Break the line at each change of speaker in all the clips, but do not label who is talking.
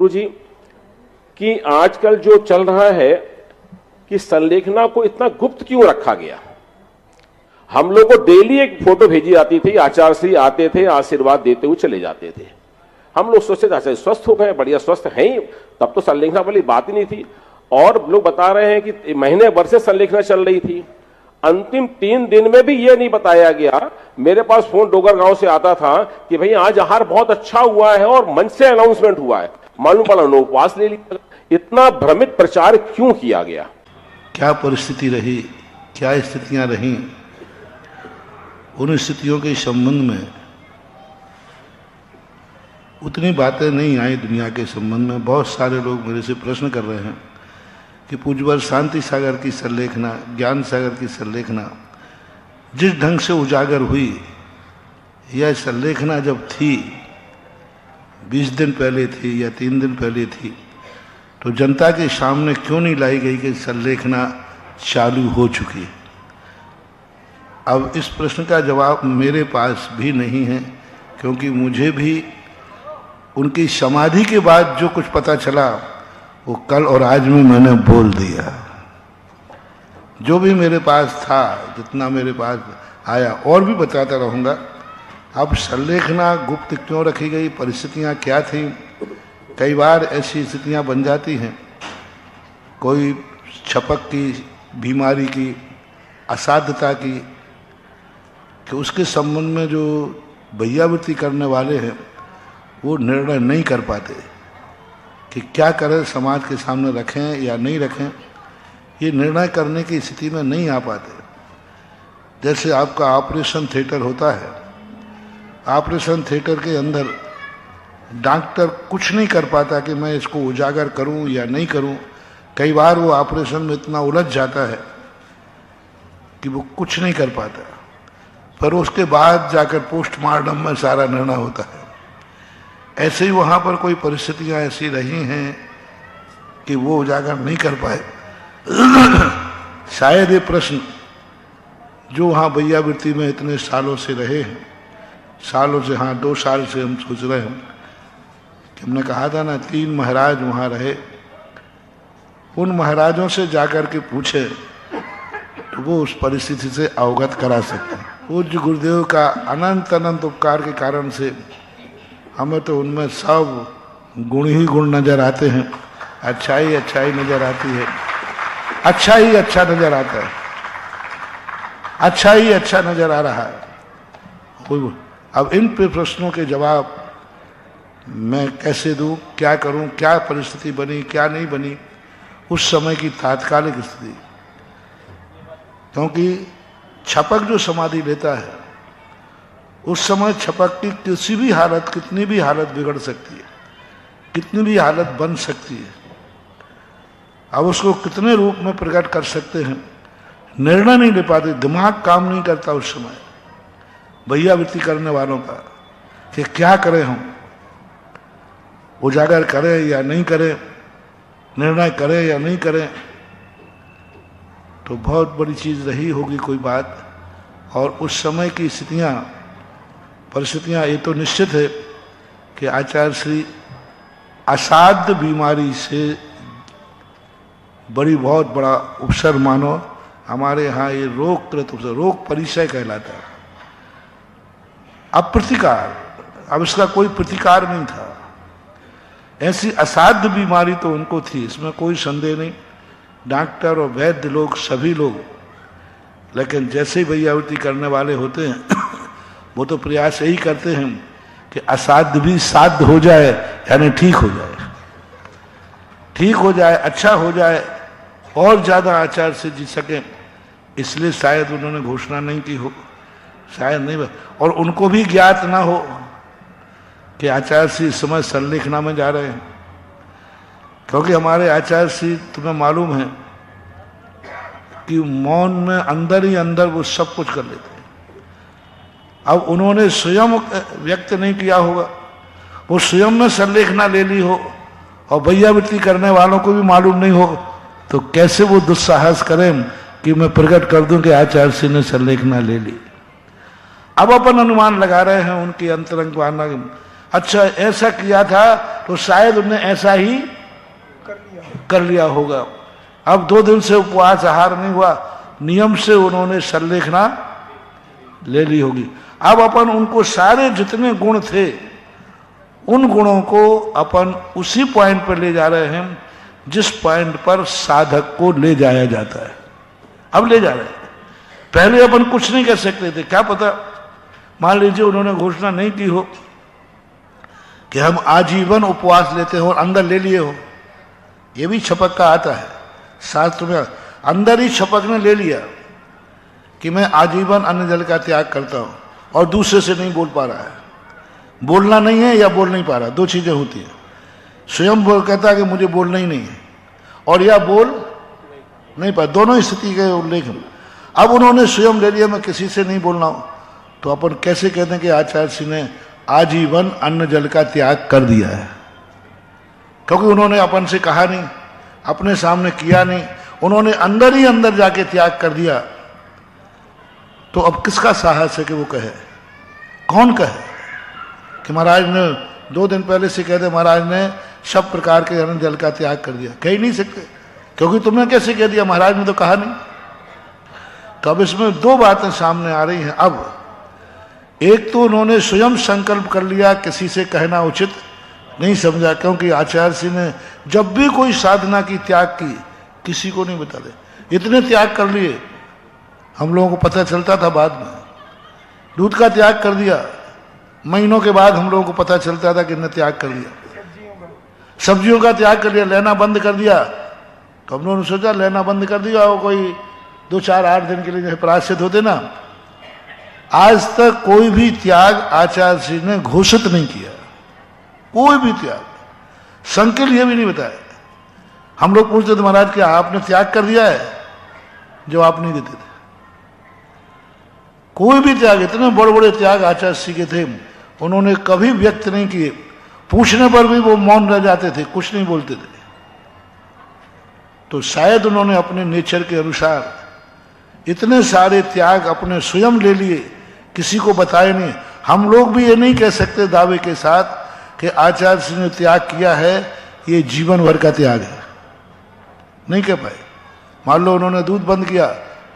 गुरुजी कि आजकल जो चल रहा है कि संलेखना को इतना गुप्त क्यों रखा गया। हम लोग को डेली एक फोटो भेजी जाती थी, आचार्य श्री आते थे, आशीर्वाद देते हुए चले जाते थे। हम लोग सोचते थे आचार्य स्वस्थ हो गए, बढ़िया स्वस्थ हैं ही, तब तो संलेखना वाली बात ही नहीं थी। और लोग बता रहे हैं कि महीने भर से संलेखना चल रही थी, अंतिम 3 दिन में भी ये नहीं बताया गया। मेरे पास फोन डोगर गांव से आता था कि भाई आज आहार बहुत अच्छा हुआ है और मंच से अनाउंसमेंट हुआ है, मालूम पड़ा उन्होंने उपवास ले लिया। इतना भ्रमित प्रचार क्यों किया गया?
क्या परिस्थिति रही, क्या स्थितियां रहीं, उन स्थितियों के संबंध में उतनी बातें नहीं आई दुनिया के संबंध में। बहुत सारे लोग मेरे से प्रश्न कर रहे हैं कि पूज्यवर शांति सागर की संलेखना, ज्ञान सागर की संलेखना जिस ढंग से उजागर हुई, यह संलेखना जब थी 20 दिन पहले थी या 3 दिन पहले थी, तो जनता के सामने क्यों नहीं लाई गई कि संलेखना चालू हो चुकी है। अब इस प्रश्न का जवाब मेरे पास भी नहीं है, क्योंकि मुझे भी उनकी समाधि के बाद जो कुछ पता चला वो कल और आज में मैंने बोल दिया। जो भी मेरे पास था, जितना मेरे पास आया, और भी बताता रहूँगा। अब संलेखना गुप्त क्यों रखी गई, परिस्थितियाँ क्या थीं। कई बार ऐसी स्थितियाँ बन जाती हैं, कोई छपक की बीमारी की, असाध्यता की, कि उसके संबंध में जो भैयावृत्ति करने वाले हैं वो निर्णय नहीं कर पाते कि क्या करें, समाज के सामने रखें या नहीं रखें। ये निर्णय करने की स्थिति में नहीं आ पाते। जैसे आपका ऑपरेशन थिएटर होता है, ऑपरेशन थिएटर के अंदर डॉक्टर कुछ नहीं कर पाता कि मैं इसको उजागर करूं या नहीं करूं। कई बार वो ऑपरेशन में इतना उलझ जाता है कि वो कुछ नहीं कर पाता, पर उसके बाद जाकर पोस्टमार्टम में सारा निर्णय होता है। ऐसे ही वहाँ पर कोई परिस्थितियाँ ऐसी रही हैं कि वो उजागर नहीं कर पाए। शायद ये प्रश्न जो वहाँ भैयावृत्ति में इतने सालों से रहे हैं, सालों से, हाँ 2 साल से हम सोच रहे हैं कि हमने कहा था ना 3 महाराज वहाँ रहे, उन महाराजों से जाकर के पूछे तो वो उस परिस्थिति से अवगत करा सकते हैं। पूज्य गुरुदेव का अनंत अनंत उपकार के कारण से हमें तो उनमें सब गुण ही गुण नजर आते हैं, अच्छाई अच्छाई नजर आती है, अच्छा ही अच्छा नजर आता है, अच्छा ही अच्छा नजर आ रहा है। अब इन प्रश्नों के जवाब मैं कैसे दूं, क्या करूं, क्या परिस्थिति बनी, क्या नहीं बनी, उस समय की तात्कालिक स्थिति। क्योंकि छपक जो समाधि लेता है उस समय छपक की किसी भी हालत, कितनी भी हालत बिगड़ सकती है, कितनी भी हालत बन सकती है। अब उसको कितने रूप में प्रकट कर सकते हैं, निर्णय नहीं ले पाते, दिमाग काम नहीं करता उस समय भैयावृत्ति करने वालों का कि क्या करें, हम उजागर करें या नहीं करें, निर्णय करें या नहीं करें। तो बहुत बड़ी चीज़ रही होगी कोई बात। और उस समय की स्थितियाँ, परिस्थितियाँ, ये तो निश्चित है कि आचार्य श्री असाध्य बीमारी से बड़ी बहुत बड़ा उपसर मानो। हमारे यहाँ ये रोग कृत उपसर, रोग परिचय कहलाता है। अब प्रतिकार, अब इसका कोई प्रतिकार नहीं था। ऐसी असाध्य बीमारी तो उनको थी, इसमें कोई संदेह नहीं, डॉक्टर और वैद्य लोग, सभी लोग। लेकिन जैसे ही भैयावृत्ति करने वाले होते हैं वो तो प्रयास यही करते हैं कि असाध्य भी साध्य हो जाए, यानी ठीक हो जाए, ठीक हो जाए, अच्छा हो जाए, और ज़्यादा आचार्य से जी सकें। इसलिए शायद उन्होंने घोषणा नहीं की हो, शायद नहीं, और उनको भी ज्ञात ना हो कि आचार्य श्री इस समय संलेखना में जा रहे हैं। क्योंकि हमारे आचार्य श्री, तुम्हें मालूम है कि मौन में अंदर ही अंदर वो सब कुछ कर लेते हैं। अब उन्होंने स्वयं व्यक्त नहीं किया होगा, वो स्वयं में संलेखना ले ली हो और भैयावृत्ति करने वालों को भी मालूम नहीं हो, तो कैसे वो दुस्साहस करें कि मैं प्रकट कर दूं कि आचार्य श्री ने संलेखना ले ली। अब अपन अनुमान लगा रहे हैं उनकी अंतरंग वाना। अच्छा ऐसा किया था तो शायद उन्हें ऐसा ही कर लिया होगा। अब 2 दिन से उपवास आहार नहीं हुआ, नियम से उन्होंने संलेखना ले ली होगी। अब अपन उनको सारे जितने गुण थे उन गुणों को अपन उसी पॉइंट पर ले जा रहे हैं जिस पॉइंट पर साधक को ले जाया जाता है। अब ले जा रहे हैं। पहले अपन कुछ नहीं कर सकते थे, क्या पता मान लीजिए उन्होंने घोषणा नहीं की हो कि हम आजीवन उपवास लेते हो और अंदर ले लिए हो, ये भी छपक का आता है शास्त्र में। अंदर ही छपक ने ले लिया कि मैं आजीवन अन्न जल का त्याग करता हूं और दूसरे से नहीं बोल पा रहा है, बोलना नहीं है या बोल नहीं पा रहा, 2 चीजें होती है। स्वयं बोल कहता है कि मुझे बोलना ही नहीं है और या बोल नहीं पा, दोनों स्थिति के उल्लेख। अब उन्होंने स्वयं ले लिया मैं किसी से नहीं बोलना हूं, तो अपन कैसे कहते हैं कि आचार्य सिंह ने आजीवन अन्न जल का त्याग कर दिया है? क्योंकि उन्होंने अपन से कहा नहीं, अपने सामने किया नहीं, उन्होंने अंदर ही अंदर जाके त्याग कर दिया। तो अब किसका साहस है कि वो कहे? कौन कहे कि महाराज ने 2 दिन पहले से कहते महाराज ने सब प्रकार के अन्न जल का त्याग कर दिया? कह ही नहीं सकते, क्योंकि तुमने कैसे कह दिया, महाराज ने तो कहा नहीं। तो अब इसमें 2 बातें सामने आ रही हैं। अब एक तो उन्होंने स्वयं संकल्प कर लिया, किसी से कहना उचित नहीं समझा, क्योंकि आचार्य सिंह ने जब भी कोई साधना की त्याग की किसी को नहीं बता दे। इतने त्याग कर लिए, हम लोगों को पता चलता था बाद में। दूध का त्याग कर दिया, महीनों के बाद हम लोगों को पता चलता था कि इन्हें त्याग कर दिया। सब्जियों का त्याग कर दिया, लेना बंद कर दिया। तो हम लोगों ने सोचा लेना बंद कर दिया, वो कोई 2, 4, 8 दिन के लिए प्रायश्चित होते ना। आज तक कोई भी त्याग आचार्य सिंह ने घोषित नहीं किया, कोई भी त्याग। संघ के लिए भी नहीं बताया। हम लोग पूछते थे महाराज क्या आपने त्याग कर दिया है? जवाब नहीं देते थे। कोई भी त्याग, इतने बड़े बड़े त्याग आचार्य सिंह के थे, उन्होंने कभी व्यक्त नहीं किए। पूछने पर भी वो मौन रह जाते थे, कुछ नहीं बोलते थे। तो शायद उन्होंने अपने नेचर के अनुसार इतने सारे त्याग अपने स्वयं ले लिए, किसी को बताए नहीं। हम लोग भी ये नहीं कह सकते दावे के साथ कि आचार्य सिंह ने त्याग किया है ये जीवन भर का त्याग है, नहीं कह पाए। मान लो उन्होंने दूध बंद किया,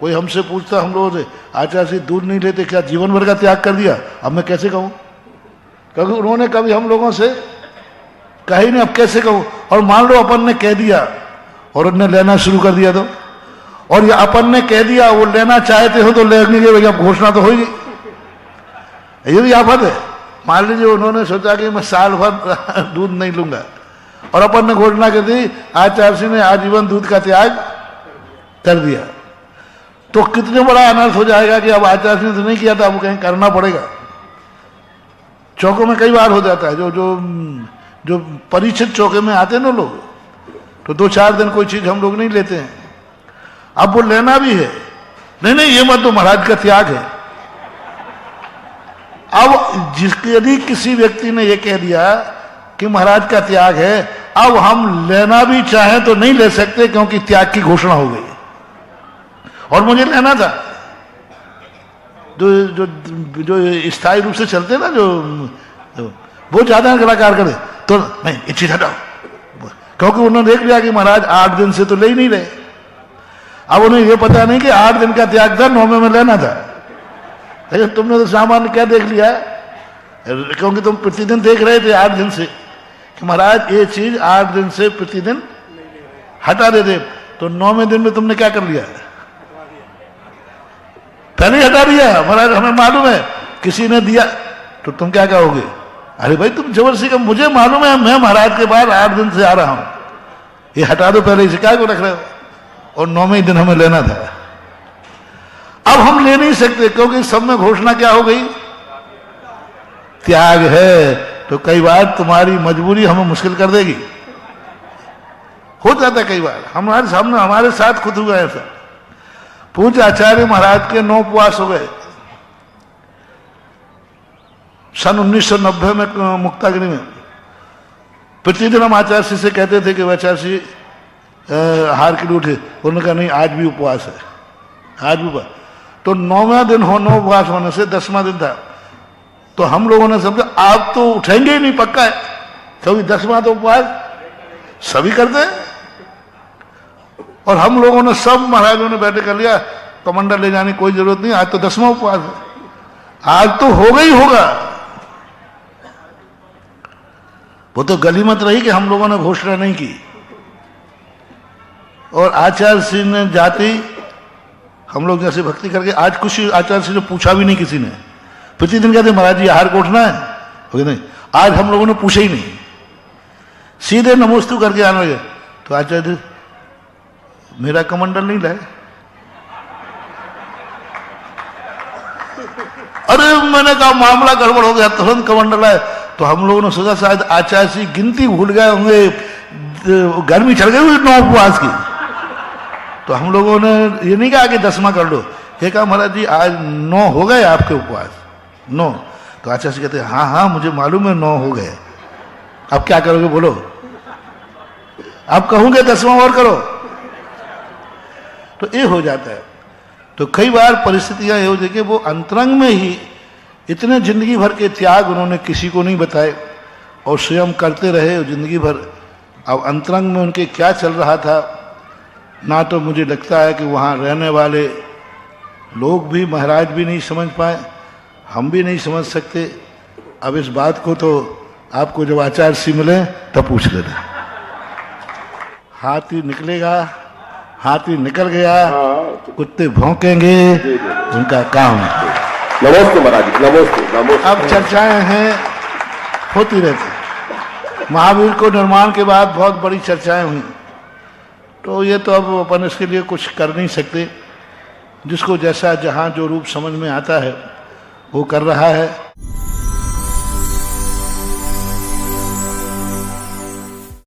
कोई हमसे पूछता हम लोगों से आचार्य सिंह दूध नहीं लेते, क्या जीवन भर का त्याग कर दिया? अब मैं कैसे कहूं, क्योंकि उन्होंने कभी हम लोगों से कहा ही नहीं, अब कैसे कहूं। और मान लो अपन ने कह दिया और उन्होंने लेना शुरू कर दिया, तो और ये अपन ने कह दिया वो लेना चाहते हो तो लेने के भैया घोषणा तो होगी, ये भी आफत है। मान लीजिए उन्होंने सोचा कि मैं साल भर दूध नहीं लूंगा और अपन ने घोषणा कर दी आचार्य सिंह ने आजीवन दूध का त्याग कर दिया, तो कितने बड़ा अनर्थ हो जाएगा कि अब आचार्य सिंह ने नहीं किया था, अब कहीं करना पड़ेगा। चौकों में कई बार हो जाता है, जो जो जो परिचित चौके में आते हैं ना लोग, तो 2, 4 दिन कोई चीज हम लोग नहीं लेते हैं। अब वो लेना भी है, नहीं नहीं ये मत तो महाराज का त्याग है। अब जिसके यदि किसी व्यक्ति ने ये कह दिया कि महाराज का त्याग है, अब हम लेना भी चाहें तो नहीं ले सकते क्योंकि त्याग की घोषणा हो गई। और मुझे लेना था, जो जो जो स्थायी रूप से चलते ना, जो वो ज्यादा कलाकार करे तो नहीं ये चीज हटाओ, क्योंकि उन्होंने देख लिया कि महाराज 8 दिन से तो ले ही नहीं रहे। अब उन्हें ये पता नहीं कि 8 दिन का त्याग था, 9वें में लेना था। लेकिन तुमने तो सामान्य क्या देख लिया, क्योंकि तुम प्रतिदिन देख रहे थे 8 दिन से कि महाराज ये चीज 8 दिन से प्रतिदिन हटा देते, तो 9वें दिन में तुमने क्या कर लिया, पहले ही हटा दिया। महाराज हमें मालूम है किसी ने दिया, तो तुम क्या कहोगे, अरे भाई तुम जबरदस्ती का, मुझे मालूम है मैं महाराज के बाद 8 दिन से आ रहा हूं, ये हटा दो पहले, इसे क्या को रख रहे हो, और 9वें दिन हमें लेना था। अब हम ले नहीं सकते क्योंकि सब में घोषणा क्या हो गई, त्याग है। तो कई बार तुम्हारी मजबूरी हमें मुश्किल कर देगी, हो जाता है कई बार हमारे सामने, हमारे साथ खुद हुआ ऐसा। पूज्य आचार्य महाराज के 9 उपवास हो गए सन 1990 में मुक्तागिरी में। प्रतिदिन हम आचार्य से कहते थे कि आचार्य हार के लिए उठे, उन्होंने कहा नहीं आज भी उपवास है, आज भी उपवास। तो 9वां दिन हो, 9 उपवास होने से 10वां दिन था, तो हम लोगों ने समझा आप तो उठेंगे ही नहीं, पक्का है, क्योंकि 10वां तो उपवास सभी करते हैं। और हम लोगों ने सब महाराजों ने बैठे कर लिया, कमंडल ले जाने की कोई जरूरत नहीं, आज तो 10वां उपवास है, आज तो होगा ही होगा। वो तो गलीमत रही कि हम लोगों ने घोषणा नहीं की। और आचार्य श्री ने जाति हम लोग जैसे भक्ति करके, आज कुछ आचार्य श्री ने पूछा भी नहीं किसी ने। प्रतिदिन कहते महाराज जी आहार को उठना है, हो नहीं, आज हम लोगों ने पूछा ही नहीं, सीधे नमोस्तु करके आने लगे। तो आचार्य जी मेरा कमंडल नहीं लाए। अरे मैंने कहा मामला गड़बड़ हो गया, तुरंत कमंडल आए। तो हम लोगों ने सोचा शायद आचार्य श्री गिनती भूल गए होंगे, गर्मी चढ़ गई हुई 9 उपवास की। तो हम लोगों ने ये नहीं कहा कि 10वां कर लो, ये कहा महाराज जी आज 9 हो गए आपके उपवास, 9। तो आचार्य श्री कहते हाँ हाँ मुझे मालूम है 9 हो गए, अब क्या करोगे बोलो, अब कहूंगे 10वां और करो। तो ये हो जाता है। तो कई बार परिस्थितियां ये हो जाती कि वो अंतरंग में ही इतने जिंदगी भर के त्याग उन्होंने किसी को नहीं बताए और स्वयं करते रहे जिंदगी भर। अब अंतरंग में उनके क्या चल रहा था ना, तो मुझे लगता है कि वहाँ रहने वाले लोग भी महाराज भी नहीं समझ पाए, हम भी नहीं समझ सकते। अब इस बात को तो आपको जब आचार्य श्री मिले तब पूछ लेना। हाथी निकलेगा, हाथी निकल गया, कुत्ते भौंकेंगे, उनका काम।
नमस्ते महाराज जी, नमस्ते।
अब चर्चाएं हैं, होती रहती। महावीर को निर्माण के बाद बहुत बड़ी चर्चाएं हुई, तो ये तो अब अपन इसके लिए कुछ कर नहीं सकते। जिसको जैसा जहां जो रूप समझ में आता है वो कर रहा है।